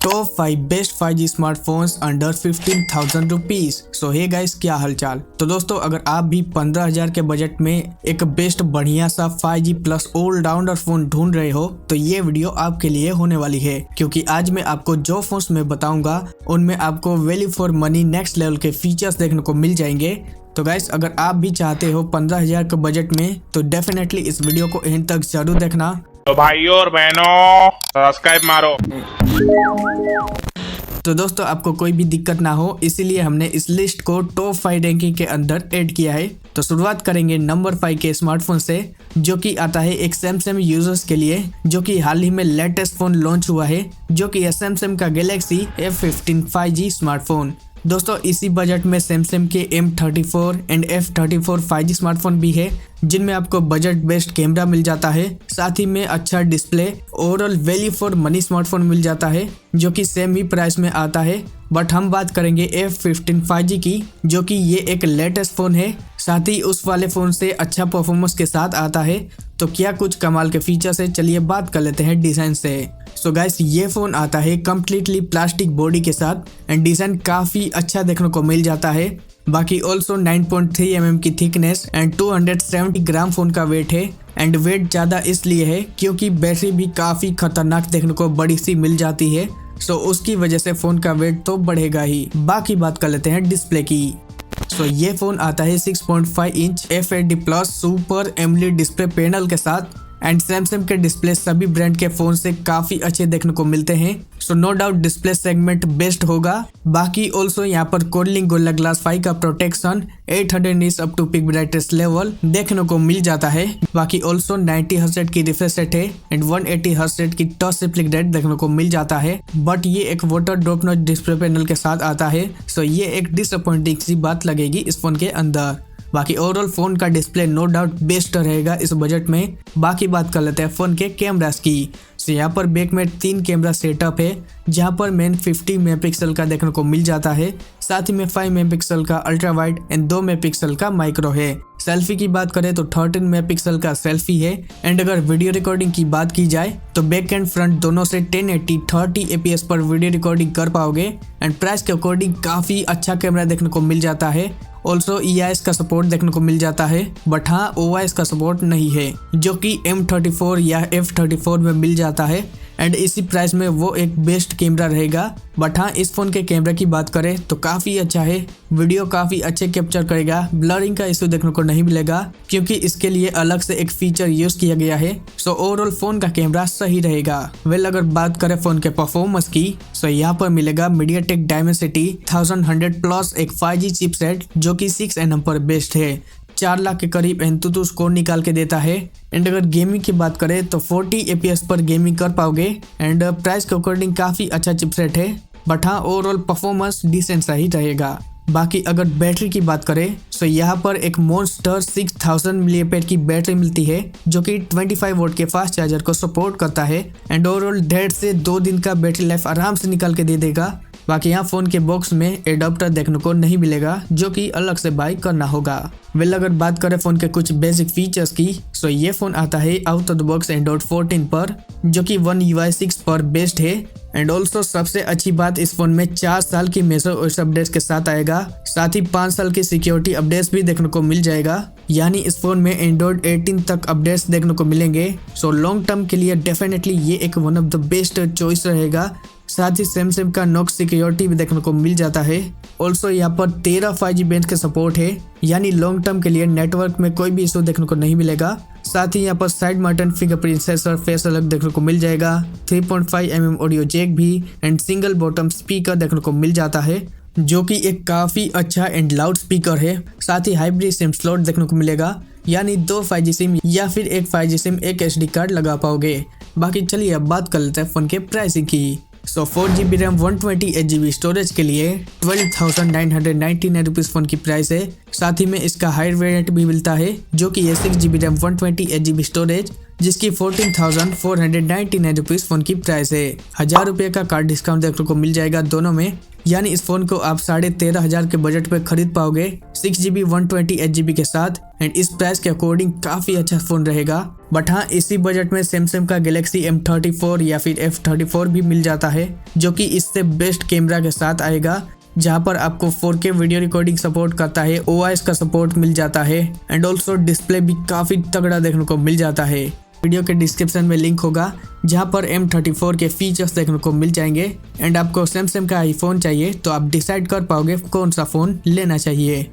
Top 5 best 5G smartphones under 15,000 rupees. So hey guys, क्या हालचाल। तो दोस्तों, अगर आप भी 15,000 के बजट में एक बेस्ट बढ़िया सा 5G प्लस ऑलराउंडर फोन ढूंढ रहे हो तो ये वीडियो आपके लिए होने वाली है, क्योंकि आज मैं आपको जो फोन्स में बताऊंगा उनमें आपको value for money next level के फीचर्स देखने को मिल जाएंगे। तो गाइस, अगर आप भी चाहते हो 15,000 के बजट में तो डेफिनेटली इस वीडियो को एंड तक जरूर देखना। तो भाइयों और बहनों, सब्सक्राइब मारो। तो दोस्तों, आपको कोई भी दिक्कत ना हो इसीलिए हमने इस लिस्ट को टॉप 5 रैंकिंग के अंदर ऐड किया है। तो शुरुआत करेंगे नंबर 5 के स्मार्टफोन से, जो कि आता है एक सैमसंग यूजर्स के लिए, जो कि हाल ही में लेटेस्ट फोन लॉन्च हुआ है, जो कि है सैमसंग का गैलेक्सी F15 5G स्मार्टफोन। दोस्तों, इसी बजट में सैमसंग के M34 and F34 5G smartphone भी है, जिनमें आपको बजट बेस्ड कैमरा मिल जाता है, साथ ही में अच्छा display, overall value for money smartphone मिल जाता है, जो कि सेम ही प्राइस में आता है। बट हम बात करेंगे F15 5G की, जो कि ये एक लेटेस्ट फोन है, साथ ही उस वाले फोन से अच्छा परफॉर्मेंस के साथ आता है। तो क्या कुछ कमाल के फीचर्स है, चलिए बात कर लेते हैं डिजाइन से। सो गाइस, ये फोन आता है कम्प्लीटली प्लास्टिक बॉडी के साथ एंड डिजाइन काफी अच्छा देखने को मिल जाता है। बाकी ऑल्सो 9.3 mm की थिकनेस एंड 270 ग्राम फोन का वेट है। एंड वेट ज्यादा इसलिए है क्योंकि बैटरी भी काफी खतरनाक देखने को बड़ी सी मिल जाती है, सो उसकी वजह से फोन का वेट तो बढ़ेगा ही। बाकी बात कर लेते हैं डिस्प्ले की। सो ये फोन आता है 6.5 inch FHD plus super AMOLED display panel के साथ एंड सैमसंग के डिस्प्ले सभी ब्रांड के फोन से काफी अच्छे देखने को मिलते हैं। So no doubt display segment best होगा। बाकी ऑल्सो यहाँ पर कोडलिंग गोरिल्ला ग्लास 5 का protection 800 nits up to peak brightness level देखने को मिल जाता है। बाकी ऑल्सो 90 हर्ट्ज की रिफ्रेश रेट है एंड 180 हर्ट्ज की टच रिफ्लेक्ट रेट देखने को मिल जाता है। बट ये एक water drop notch display panel के साथ आता है, सो ये एक डिसअपॉइंटिंग सी बात लगेगी इस फोन के अंदर। बाकी ओवरऑल फोन का डिस्प्ले नो डाउट बेस्ट रहेगा इस बजट में। बाकी बात कर लेते हैं फोन के कैमरास की। तो यहाँ पर बैक में 3 कैमरा सेटअप है, जहाँ पर मेन 50 मेगापिक्सल का देखने को मिल जाता है, साथ ही में 5 मेगापिक्सल का अल्ट्रा वाइड एंड 2 मेगापिक्सल का माइक्रो है। सेल्फी की बात करें तो 13 मेगापिक्सल का सेल्फी है। एंड अगर वीडियो रिकॉर्डिंग की बात की जाए तो बैक एंड फ्रंट दोनों से 1080 30 APS पर वीडियो रिकॉर्डिंग कर पाओगे एंड प्राइस के अकॉर्डिंग काफी अच्छा कैमरा देखने को मिल जाता है। ऑल्सो EIS का सपोर्ट देखने को मिल जाता है, बट हाँ OIS का सपोर्ट नहीं है, जो कि M34 या F34 में मिल जाता है एंड इसी प्राइस में वो एक बेस्ट कैमरा रहेगा। बट हाँ, इस फोन के कैमरा की बात करें तो काफी अच्छा है, वीडियो काफी अच्छे कैप्चर करेगा, ब्लरिंग का इशू देखने को नहीं मिलेगा क्योंकि इसके लिए अलग से एक फीचर यूज किया गया है। सो ओवरऑल फोन का कैमरा सही रहेगा। वेल, अगर बात करें फोन के परफॉर्मेंस की, सो यहाँ पर मिलेगा MediaTek Dimensity 1100 प्लस एक 5G चिपसेट, जो कि 6 nm पर बेस्ट है। 4 लाख के करीब एंतुतु स्कोर निकाल के देता है। एंड अगर गेमिंग की बात करें तो 40 APS पर गेमिंग कर पाओगे एंड प्राइस के अकॉर्डिंग काफी अच्छा चिपसेट है। बट हाँ, ओवरऑल परफॉर्मेंस डिसेंट सही रहेगा। बाकी अगर बैटरी की बात करें तो यहाँ पर एक मॉन्स्टर 6000 mAh की बैटरी मिलती है, जो कि 25 वोल्ट के फास्ट चार्जर को सपोर्ट करता है एंड ओवरऑल 1.5 से 2 दिन का बैटरी लाइफ आराम से निकाल के दे देगा। बाकी यहाँ फोन के बॉक्स में एडाप्टर देखने को नहीं मिलेगा, जो कि अलग से बाय करना होगा। वेल, अगर बात करें फोन के कुछ बेसिक फीचर्स की, तो ये फोन आता है out of the box Android 14 पर, जो कि One UI 6 पर बेस्ड है। एंड ऑल्सो सबसे अच्छी बात, इस फोन में 4 साल की मेजर अपडेट्स के साथ आएगा, साथ ही 5 साल की सिक्योरिटी अपडेट्स भी देखने को मिल जाएगा, यानी इस फोन में Android 18 तक अपडेट्स देखने को मिलेंगे। सो लॉन्ग टर्म के लिए डेफिनेटली ये एक one of the best choice रहेगा। साथ ही सैमसंग का नॉक्स सिक्योरिटी भी देखने को मिल जाता है। ऑल्सो यहाँ पर 13 5G बैंड के सपोर्ट है, यानी लॉन्ग टर्म के लिए नेटवर्क में कोई भी इशू देखने को नहीं मिलेगा। साथ ही यहाँ पर side mounted fingerprint sensor face अलग देखने को मिल जाएगा, 3.5 mm ऑडियो जैक भी एंड सिंगल बॉटम स्पीकर देखने को मिल जाता है, जो कि एक काफी अच्छा एंड लाउड स्पीकर है। साथ ही हाइब्रिड सिम स्लॉट देखने को मिलेगा, यानी 2 5G सिम या फिर एक 5G सिम एक SD कार्ड लगा पाओगे। बाकी चलिए अब बात कर लेते हैं फोन के प्राइसिंग की। सो 4GB रैम 128GB स्टोरेज के लिए 12,999 रुपीज़ फोन की प्राइस है। साथ ही में इसका हायर वेरिएंट भी मिलता है, जो कि 6GB रैम 128GB स्टोरेज जिसकी 14,499 रुपीज फोन की प्राइस है। 1000 रुपये का कार्ड डिस्काउंट देखने को मिल जाएगा दोनों में, यानी इस फोन को आप 13,500 के बजट पे खरीद पाओगे 6GB 128GB के साथ। एंड इस प्राइस के अकॉर्डिंग काफी अच्छा फोन रहेगा। बट हाँ, इसी बजट में सैमसंग का गैलेक्सी M34 या फिर F34 भी मिल जाता है, जो कि इससे बेस्ट कैमरा के साथ आएगा, जहां पर आपको 4K वीडियो रिकॉर्डिंग सपोर्ट करता है, OIS का सपोर्ट मिल जाता है एंड ऑल्सो डिस्प्ले भी काफी तगड़ा देखने को मिल जाता है। वीडियो के डिस्क्रिप्शन में लिंक होगा जहां पर M34 के फीचर्स देखने को मिल जाएंगे। एंड आपको सैमसंग का आईफोन चाहिए तो आप डिसाइड कर पाओगे कौन सा फोन लेना चाहिए।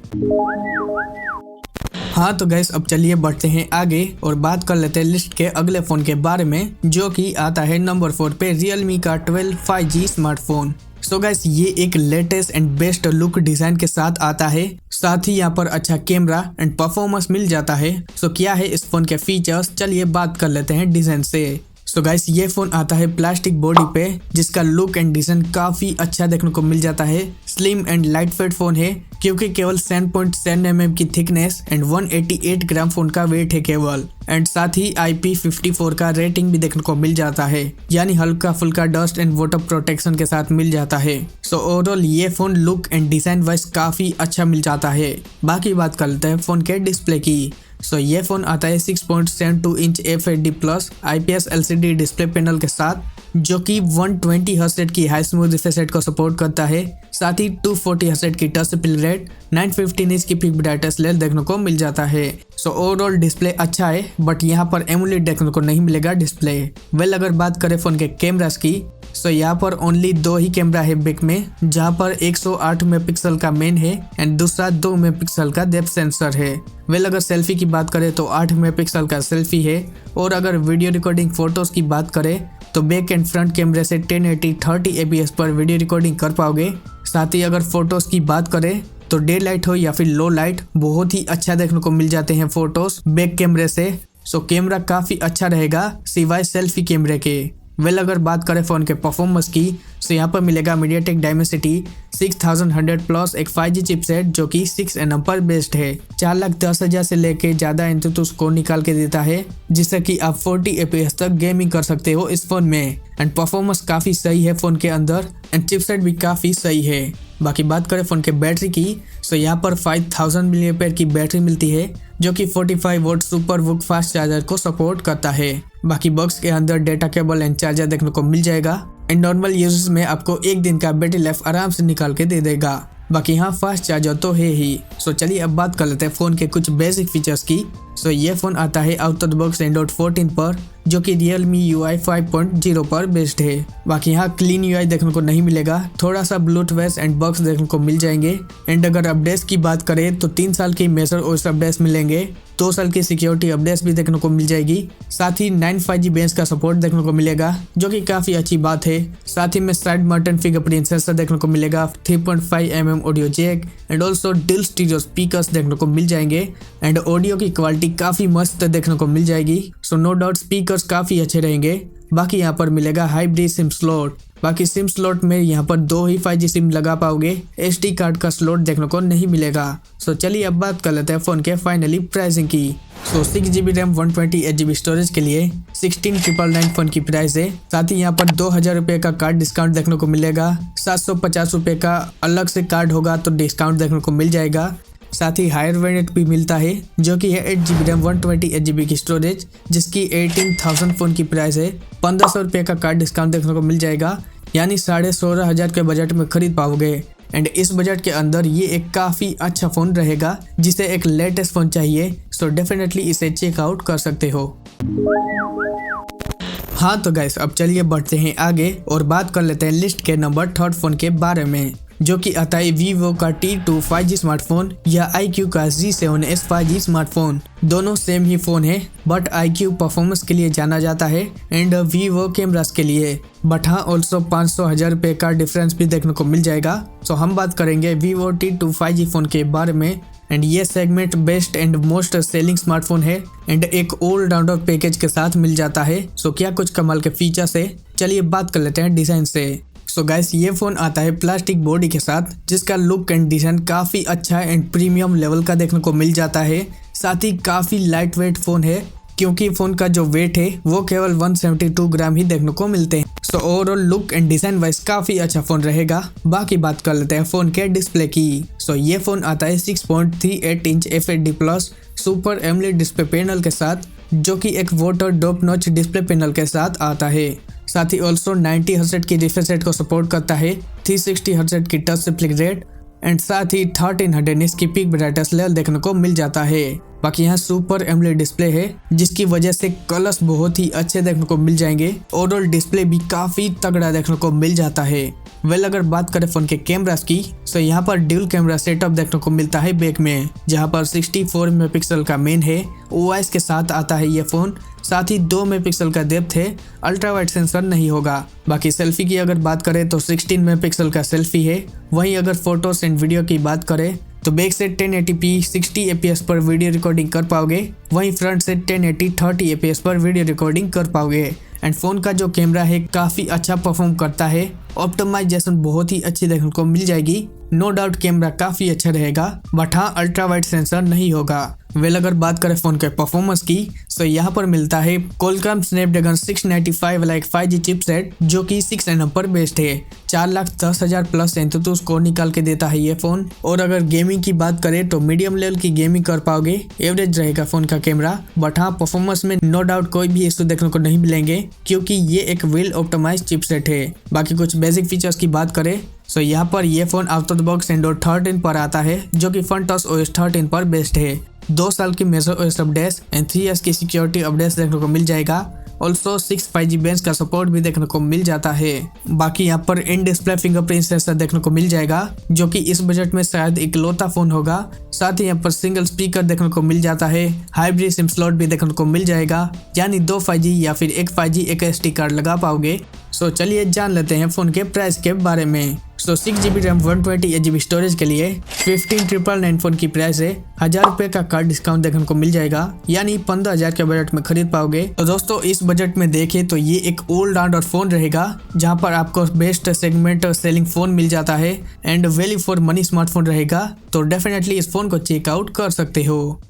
हाँ तो गाइस, अब चलिए बढ़ते हैं आगे और बात कर लेते हैं लिस्ट के अगले फोन के बारे में, जो कि आता है नंबर 4 पे Realme का 12 5G स्मार्टफोन। सो गाइस, ये एक latest and best look design के साथ आता है, साथ ही यहाँ पर अच्छा कैमरा एंड परफॉर्मेंस मिल जाता है। सो क्या है इस फोन के फीचर्स, चलिए बात कर लेते हैं डिजाइन से। सो गाइस, ये फोन आता है प्लास्टिक बॉडी पे, जिसका लुक एंड डिजाइन काफी अच्छा देखने को मिल जाता है। Slim and light weight phone है, क्योंकि केवल 7.7 mm की थिकनेस एंड 188 ग्राम फोन का वेट है केवल। एंड साथ ही IP54 का रेटिंग भी देखने को मिल जाता है, यानी हल्का फुल्का डस्ट एंड वाटर प्रोटेक्शन के साथ मिल जाता है। सो ओवरऑल ये phone look and design wise काफी अच्छा मिल जाता है। बाकी बात कर लेते हैं फोन के डिस्प्ले की। सो ये फोन आता है 6.72 inch FHD+ IPS LCD display panel के साथ, जो कि 120 हर्ट्ज की हाई स्मूथ रिफ्रेश रेट को सपोर्ट करता है। साथ ही 240 हर्ट्ज की टच रिपील रेट, 915 इंच की पिक ब्राइटनेस लेवल देखने को मिल जाता है। सो ओवरऑल डिस्प्ले अच्छा है, बट यहाँ पर एमुलेट देखने को नहीं मिलेगा डिस्प्ले। अगर बात करें फोन के कैमरास की, सो यहाँ पर ओनली 2 ही कैमरा है बैक में, जहाँ पर 108 मेगापिक्सल का मेन है एंड दूसरा 2 मेगापिक्सल का डेप्थ सेंसर है। अगर सेल्फी की बात करें तो 8 मेगापिक्सल का सेल्फी है। और अगर वीडियो रिकॉर्डिंग फोटोज की बात करें तो बैक एंड फ्रंट कैमरे से 1080 30 APS पर वीडियो रिकॉर्डिंग कर पाओगे। साथ ही अगर फोटोज की बात करें तो डे लाइट हो या फिर लो लाइट, बहुत ही अच्छा देखने को मिल जाते हैं फोटोज बैक कैमरे से। सो कैमरा काफी अच्छा रहेगा सिवाय सेल्फी कैमरे के। अगर बात करें फोन के परफॉर्मेंस की, तो यहाँ पर मिलेगा MediaTek Dimensity 6100+ एक 5G चिपसेट, जो कि 6nm पर बेस्ड है। 4,10,000 से लेके ज्यादा एंतुतु स्कोर निकाल के देता है, जिससे कि आप 40 FPS तक गेमिंग कर सकते हो इस फोन में। एंड परफॉर्मेंस काफी सही है फोन के अंदर एंड चिपसेट भी काफी सही है। बाकी बात करें फोन के बैटरी की, तो यहाँ पर 5000 mAh की बैटरी मिलती है, जो कि 45 वोल्ट सुपर वुक फास्ट चार्जर को सपोर्ट करता है। बाकी बॉक्स के अंदर डेटा केबल एंड चार्जर देखने को मिल जाएगा एंड नॉर्मल यूजर्स में आपको 1 दिन का बैटरी लाइफ आराम से निकाल के दे देगा। बाकी यहाँ फास्ट चार्जर तो है ही। सो चलिए अब बात कर लेते हैं फोन के कुछ बेसिक फीचर्स की। सो ये फोन आता है out of the box Android 14 पर, जो कि Realme UI 5.0 पर बेस्ड है। बाकी यहाँ क्लीन UI देखने को नहीं मिलेगा, थोड़ा सा ब्लूटूथ एंड बग्स देखने को मिल जाएंगे। एंड अगर अपडेट्स की बात करें तो 3 साल की मेजर OS अपडेट्स मिलेंगे, 2 साल की सिक्योरिटी अपडेट्स भी देखने को मिल जाएगी। साथ ही 9 5G बेंच का सपोर्ट देखने को मिलेगा, जो कि काफी अच्छी बात है। साथ ही में साइड माउंटेड फिंगरप्रिंट सेंसर देखने को मिलेगा, 3.5 mm audio jack and also dual stereo speakers देखने को मिल जाएंगे। एंड ऑडियो की क्वालिटी काफी मस्त देखने को मिल जाएगी। सो नो डाउट स्पीकर्स काफी अच्छे रहेंगे। बाकी यहाँ पर मिलेगा हाइब्रिड सिम स्लॉट। बाकी सिम स्लॉट में यहाँ पर 2 ही 5G सिम लगा पाओगे, SD कार्ड का स्लॉट देखने को नहीं मिलेगा। सो चलिए अब बात कर लेते हैं फोन के फाइनली प्राइसिंग की। सो 6GB रैम 128GB स्टोरेज के लिए 16,999 फोन की प्राइस है। साथ ही यहाँ पर 2000 रुपये का कार्ड डिस्काउंट देखने को मिलेगा, 750 रुपये का अलग से कार्ड होगा तो डिस्काउंट देखने को मिल जाएगा। साथ ही हायर वेरिएंट भी मिलता है, जो कि है 8GB रैम 128GB की स्टोरेज, जिसकी 18,000 फोन की प्राइस है। 1500 रुपये का कार्ड डिस्काउंट देखने को मिल जाएगा, यानी 16,500 के बजट में खरीद पाओगे। एंड इस बजट के अंदर ये एक काफी अच्छा फोन रहेगा, जिसे एक लेटेस्ट फोन चाहिए। सो डेफिनेटली इसे चेकआउट कर सकते हो। हाँ तो गाइस, अब चलिए बढ़ते हैं आगे और बात कर लेते हैं लिस्ट के नंबर 3 फोन के बारे में, जो कि आता है Vivo का T2 5G स्मार्टफोन या iQOO का G7s 5G स्मार्टफोन। दोनों सेम ही फोन है, बट iQOO परफॉर्मेंस के लिए जाना जाता है एंड Vivo कैमरास के लिए। बट हाँ, ऑल्सो 500,000 रुपये का डिफरेंस भी देखने को मिल जाएगा। सो हम बात करेंगे Vivo T2 5G फोन के बारे में। एंड ये segment best and most selling smartphone है एंड एक ऑल राउंडर पैकेज के साथ मिल जाता है। सो क्या कुछ कमाल के फीचर्स है, चलिए बात कर लेते हैं डिजाइन से। सो गाइस, ये फोन आता है प्लास्टिक बॉडी के साथ, जिसका लुक एंड डिजाइन काफी अच्छा एंड प्रीमियम लेवल का देखने को मिल जाता है। साथ ही काफी लाइट वेट फोन है, क्योंकि फोन का जो वेट है वो केवल 172 ग्राम ही देखने को मिलते हैं। So overall look and design wise काफी अच्छा फोन रहेगा। बाकी बात कर लेते हैं फोन के डिस्प्ले की। सो ये फोन आता है 6.38 inch FHD plus super AMOLED display panel के साथ, जो कि एक वाटर डॉप नॉच डिस्प्ले पैनल के साथ आता है। साथ ही ऑल्सो 90 हर्ट्ज की रिफ्रेश रेट को सपोर्ट करता है, 360 हर्ट्ज की टच रिफ्लेक्ट रेट एंड साथ ही 1300 निट्स की पीक ब्राइटनेस लेवल देखने को मिल जाता है। बाकी यहाँ सुपर एमोलेड डिस्प्ले है, जिसकी वजह से कलर्स बहुत ही अच्छे देखने को मिल जाएंगे। ओवरऑल डिस्प्ले भी काफी तगड़ा देखने को मिल जाता है। अगर बात करें फोन के कैमरास की, तो यहाँ पर ड्यूल कैमरा सेटअप देखने को मिलता है बैक में, जहाँ पर 64 मेगापिक्सल का मेन है, OIS के साथ आता है ये फोन। साथ ही 2 मेगापिक्सल का डेप्थ है, अल्ट्रा वाइड सेंसर नहीं होगा। बाकी सेल्फी की अगर बात करें तो 16 मेगापिक्सल का सेल्फी है। वहीं अगर फोटोस एंड वीडियो की बात करें तो बैक से 1080p 60 fps पर वीडियो रिकॉर्डिंग कर पाओगे, वहीं फ्रंट से 1080 30 fps पर वीडियो रिकॉर्डिंग कर पाओगे। एंड फोन का जो कैमरा है काफी अच्छा परफॉर्म करता है, ऑप्टिमाइजेशन बहुत ही अच्छी देखने को मिल जाएगी। नो डाउट कैमरा काफी अच्छा रहेगा, बट हाँ अल्ट्रा वाइड सेंसर नहीं होगा। अगर बात करें फोन के परफॉर्मेंस की, तो यहाँ पर मिलता है Qualcomm Snapdragon 695 वाला एक 5G चिपसेट, जो कि 6nm पर बेस्ड है। 4,10,000 प्लस एंथुसियास्ट स्कोर निकाल के देता है ये फोन। और अगर गेमिंग की बात करें तो मीडियम लेवल की गेमिंग कर पाओगे, एवरेज रहेगा फोन का कैमरा। बट हाँ परफॉर्मेंस में नो डाउट कोई भी इशू देखने को नहीं मिलेंगे, क्योंकि ये एक वेल ऑप्टिमाइज्ड चिपसेट है। बाकी कुछ बेसिक फीचर्स की बात करें तो यहाँ पर ये phone out of the box Android 13 पर आता है, जो कि FunTouch OS 13 पर बेस्ड है। 2 साल की major OS updates and 3 years की सिक्योरिटी अपडेट्स देखने को मिल जाएगा। ऑल्सो 6 5G बैंड्स का सपोर्ट भी देखने को मिल जाता है। बाकी यहाँ पर इन डिस्प्ले फिंगरप्रिंट सेंसर देखने को मिल जाएगा, जो कि इस बजट में शायद इकलौता फोन होगा। साथ ही यहाँ पर सिंगल स्पीकर देखने को मिल जाता है, हाइब्रिड सिम स्लॉट भी देखने को मिल जाएगा, यानी 2 5G या फिर एक 5G एक SD कार्ड लगा पाओगे। सो चलिए जान लेते हैं फोन के प्राइस के बारे में। 6GB रैम 128GB स्टोरेज के लिए 15,999 फोन की प्राइस है। 1000 रुपए का कार्ड डिस्काउंट देखने को मिल जाएगा, यानी 15,000 के बजट में खरीद पाओगे। तो दोस्तों इस बजट में देखें तो ये एक ऑलराउंडर फोन रहेगा, जहां पर आपको बेस्ट सेगमेंट सेलिंग फोन मिल जाता है and value for money smartphone रहेगा। तो डेफिनेटली इस फोन को चेकआउट कर सकते हो।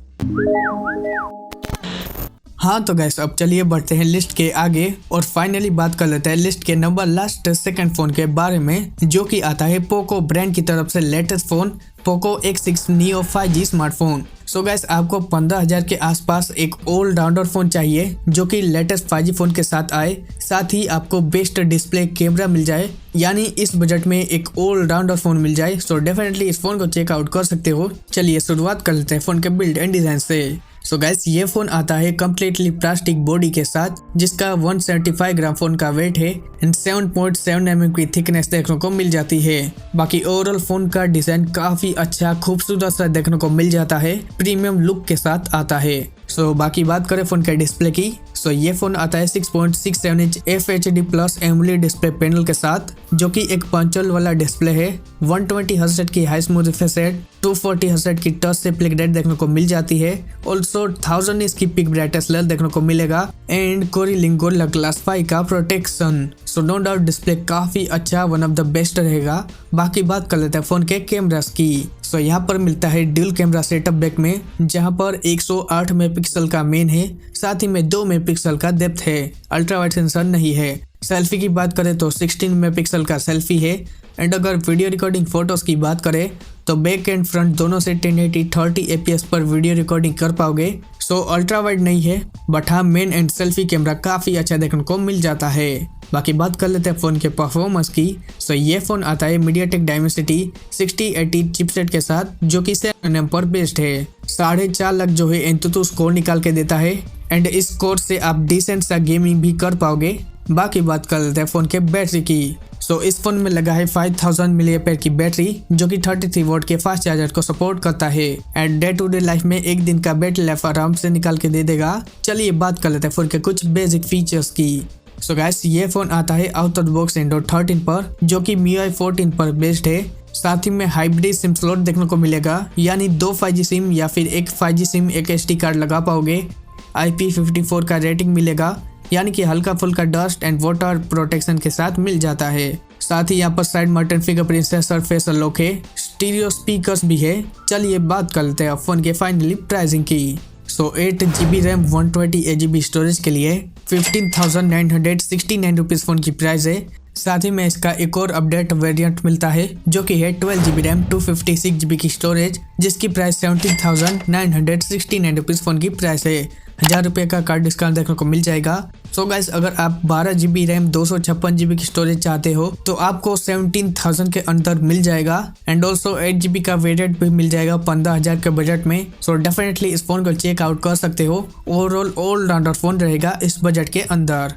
हाँ तो गैस अब चलिए बढ़ते हैं लिस्ट के आगे और फाइनली बात कर लेते हैं लिस्ट के नंबर लास्ट सेकंड फोन के बारे में, जो कि आता है पोको ब्रांड की तरफ से latest phone Poco X6 Neo 5G smartphone. सो गैस आपको 15,000 के आसपास एक ऑलराउंडर फोन चाहिए, जो कि लेटेस्ट 5G फोन के साथ आए, साथ ही आपको बेस्ट डिस्प्ले कैमरा मिल जाए, यानी इस बजट में एक ऑलराउंडर फोन मिल जाए। सो डेफिनेटली इस फोन को चेकआउट कर सकते हो। चलिए शुरुआत कर लेते हैं फोन के बिल्ड एंड डिजाइन से। सो गैस ये फोन आता है कम्प्लीटली प्लास्टिक बॉडी के साथ, जिसका 175 ग्राम फोन का वेट है एंड 7.7 mm की थिकनेस देखने को मिल जाती है। बाकी ओवरऑल फोन का डिजाइन काफी अच्छा खूबसूरत सा देखने को मिल जाता है, प्रीमियम लुक के साथ आता है। सो बाकी बात करें फोन के डिस्प्ले की, सो ये फोन आता है 6.67 inch FHD plus AMOLED display panel के साथ, जो कि एक पंचोल वाला डिस्प्ले है। 120 हर्ट्ज की high smooth refresh rate, 240 hertz की टच रिफ्लेक्ट रेट देखने को मिल जाती है। ऑल्सो 1000 निट्स की पीक ब्राइटनेस लेवल देखने को मिलेगा एंड Gorilla Gorilla Glass 5 का protection. So no doubt display काफी अच्छा, वन ऑफ द बेस्ट रहेगा। बाकी बात कर लेते हैं फोन के कैमरास की। सो यहाँ पर मिलता है ड्यूल कैमरा सेटअप बैक में, जहाँ पर 108 मेगापिक्सल का मेन है, साथ ही में 2 मेगापिक्सल का डेप्थ है, अल्ट्रा वाइड सेंसर नहीं है। सेल्फी की बात करें तो 16 मेगापिक्सल का सेल्फी है एंड अगर वीडियो रिकॉर्डिंग फोटोज की बात करें तो बैक एंड फ्रंट दोनों से 1080 30 fps पर वीडियो रिकॉर्डिंग कर पाओगे। सो अल्ट्रा वाइड नहीं है, बट हाँ मेन एंड सेल्फी कैमरा काफी अच्छा देखने को मिल जाता है। बाकी बात कर लेते हैं फोन के परफॉर्मेंस की। सो ये फोन आता है MediaTek Dimensity 6080 चिपसेट के साथ, जो कि 7nm पर बेस्ड है। 4.5 लाख जो है एंथुसियास्ट स्कोर निकाल के देता है एंड इस स्कोर से आप डिसेंट सा गेमिंग भी कर पाओगे। बाकी बात कर लेते हैं फोन के बैटरी की। सो इस फोन में लगा है 5000 mAh की बैटरी, जो कि 33 वोल्ट के फास्ट चार्जर को सपोर्ट करता है and day to day life में एक दिन का बैटरी लाइफ आराम से निकाल के दे देगा। चलिए बात कर लेते हैं फोन के कुछ बेसिक फीचर्स की। सो गाइस ये फोन आता है out of the box Android 13 पर, जो कि MIUI 14 पर बेस्ड है। साथ ही में हाइब्रिड सिम स्लॉट देखने को मिलेगा, यानी 2 5G सिम या फिर एक 5G सिम एक SD कार्ड लगा पाओगे। IP54 का रेटिंग मिलेगा, यानी कि हल्का फुल्का डस्ट एंड वाटर प्रोटेक्शन के साथ मिल जाता है। साथ ही यहाँ पर side mounted fingerprint sensor, face unlock है, स्टीरियो स्पीकर्स भी है। चलिए बात कर लेते हैं फोन के फाइनली प्राइसिंग की। सो 8GB रैम 128GB स्टोरेज के लिए 15,969 रुपीज़ फ़ोन की प्राइस है। साथ ही में इसका एक और अपडेट वेरिएंट मिलता है जो कि है 12GB रैम 256GB की स्टोरेज, जिसकी प्राइस 17,969 रुपीज़ फ़ोन की प्राइस है। 1000 रुपये का कार्ड डिस्काउंट देखने को मिल जाएगा। सो गाइस, अगर आप 12GB रैम 256GB की स्टोरेज चाहते हो तो आपको 17,000 के अंदर मिल जाएगा। एंड ऑल्सो 8GB का वेरिएंट भी मिल जाएगा 15,000 के बजट में। सो डेफिनेटली इस फोन को चेकआउट कर सकते हो। ओवरऑल ऑलराउंडर फोन रहेगा इस बजट के अंदर।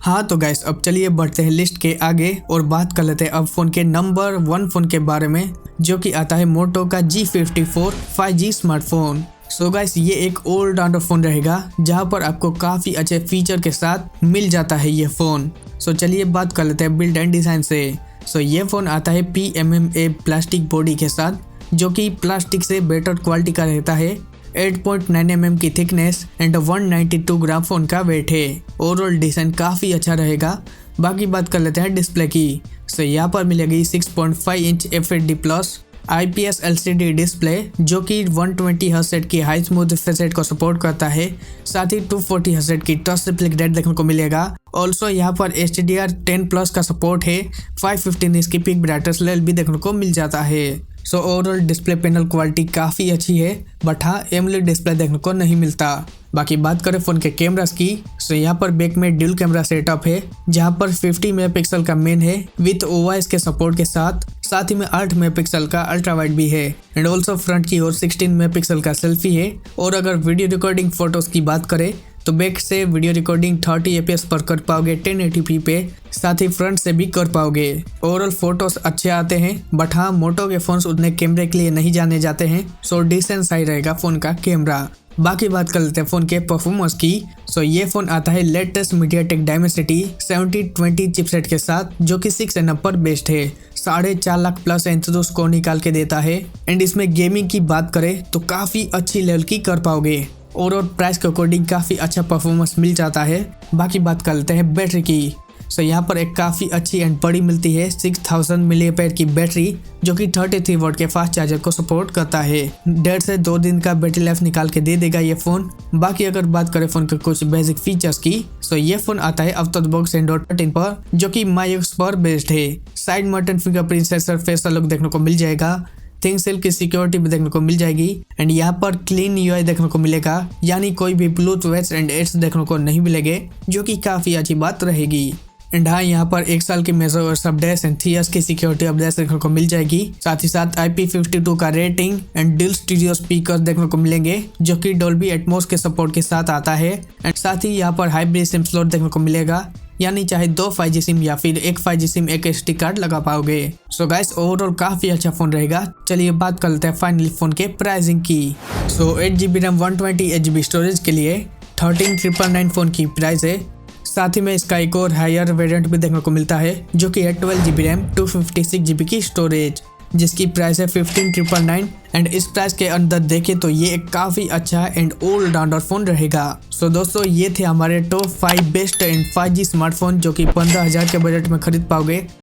हाँ तो गाइस, अब चलिए बढ़ते हैं लिस्ट के आगे और बात कर लेते हैं अब फोन के नंबर 1 फोन के बारे में, जो कि आता है मोटो का G54 5G smartphone. So guys, ये एक ऑलराउंडर फोन रहेगा जहां पर आपको काफ़ी अच्छे फीचर के साथ मिल जाता है ये फ़ोन। सो चलिए बात कर लेते हैं बिल्ड एंड डिज़ाइन से। सो ये फ़ोन आता है PMMA प्लास्टिक बॉडी के साथ, जो कि प्लास्टिक से बेटर क्वालिटी का रहता है। 8.9 mm की थिकनेस एंड 192 ग्राम फ़ोन का वेट है। ओवरऑल डिज़ाइन काफ़ी अच्छा रहेगा। बाकी बात कर लेते हैं डिस्प्ले की। सो यहाँ पर मिलेगी 6.5 inch FHD plus IPS LCD display, जो कि 120 हर्ट्ज की हाई स्मूथ रिफ्रेश रेट को सपोर्ट करता है। साथ ही 240 हर्ट्ज की टच रिफ्लेक्ट रेट देखने को मिलेगा। ऑल्सो यहाँ पर HDR10+ का सपोर्ट है। 515 इसकी पिक ब्राइटनेस लेवल भी देखने को मिल जाता है। So overall display panel quality काफ़ी अच्छी है, बट हाँ एमोलेड डिस्प्ले देखने को नहीं मिलता। बाकी बात करें फ़ोन के कैमरास की, सो यहाँ पर बैक में ड्यूल कैमरा सेटअप है, जहाँ पर 50 मेगापिक्सल का मेन है विथ OIS के सपोर्ट के साथ ही में 8 मेगापिक्सल का अल्ट्रा वाइड भी है। एंड ऑल्सो फ्रंट की ओर 16 मेगापिक्सल का सेल्फी है। और अगर वीडियो रिकॉर्डिंग फोटोज की बात करें तो बैक से वीडियो रिकॉर्डिंग 30 fps पर कर पाओगे 1080p पे, साथ ही फ्रंट से भी कर पाओगे। ओवरऑल फोटोज अच्छे आते हैं, बट हाँ मोटो के फोन्स उतने कैमरे के लिए नहीं जाने जाते हैं। सो डिसेंट सही रहेगा फ़ोन का कैमरा। बाकी बात कर लेते हैं फ़ोन के परफॉर्मेंस की। सो ये फ़ोन आता है लेटेस्ट मीडियाटेक डायमेंसिटी 7020 चिपसेट के साथ, जो कि 6nm पर बेस्ड है। 4.5 लाख प्लस एंथुसियास्ट स्कोर निकाल के देता है। एंड इसमें गेमिंग की बात करें तो काफ़ी अच्छी लेवल की कर पाओगे। और प्राइस के अकॉर्डिंग काफ़ी अच्छा परफॉर्मेंस मिल जाता है। बाकी बात कर लेते हैं बैटरी की। सो यहाँ पर एक काफ़ी अच्छी एंड बड़ी मिलती है 6000 mAh की बैटरी, जो कि 33 वाट के फास्ट चार्जर को सपोर्ट करता है। 1.5 से 2 दिन का बैटरी लाइफ निकाल के दे देगा ये फ़ोन। बाकी अगर बात करें फ़ोन के कुछ बेसिक फीचर्स की, सो ये फ़ोन आता है out of the box Android 13 पर, जो कि MIUX पर बेस्ड है। Side mounted fingerprint sensor face look देखने को मिल जाएगा। थिंगसेल की सिक्योरिटी भी देखने को मिल जाएगी। एंड यहाँ पर क्लीन UI देखने को मिलेगा, यानी कोई भी ब्लूटूथ एंड एड्स देखने को नहीं मिलेंगे, जो कि काफ़ी अच्छी बात रहेगी। एंड हाँ, यहाँ पर 1 साल की मेजर अपडेट्स एंड 3 इयर्स की सिक्योरिटी अपडेट्स देखने को मिल जाएगी। साथ ही साथ IP52 का rating and dual stereo speaker देखने को मिलेंगे, जो कि डॉल्बी एटमॉस के सपोर्ट के साथ आता है। एंड साथ ही यहाँ पर हाइब्रिड सिम स्लॉट देखने को मिलेगा, यानी चाहे 2 5G सिम या फिर एक 5G सिम एक SD कार्ड लगा पाओगे। सो गाइस, ओवरऑल काफ़ी अच्छा फ़ोन रहेगा। चलिए बात कर लेते हैं फाइनली फ़ोन के प्राइसिंग की। सो 8GB रैम 128GB स्टोरेज के लिए 13,999 फ़ोन की प्राइस है। साथ ही में इसका एक और हायर वेरिएंट भी देखने को मिलता है, जो कि है 12GB रैम 256GB की स्टोरेज, जिसकी प्राइस है 15,999। एंड इस प्राइस के अंदर देखें तो ये एक काफ़ी अच्छा एंड ऑलराउंडर फ़ोन रहेगा। सो दोस्तों, ये थे हमारे top 5 best and 5G smartphone, जो कि 15,000 के बजट में खरीद पाओगे।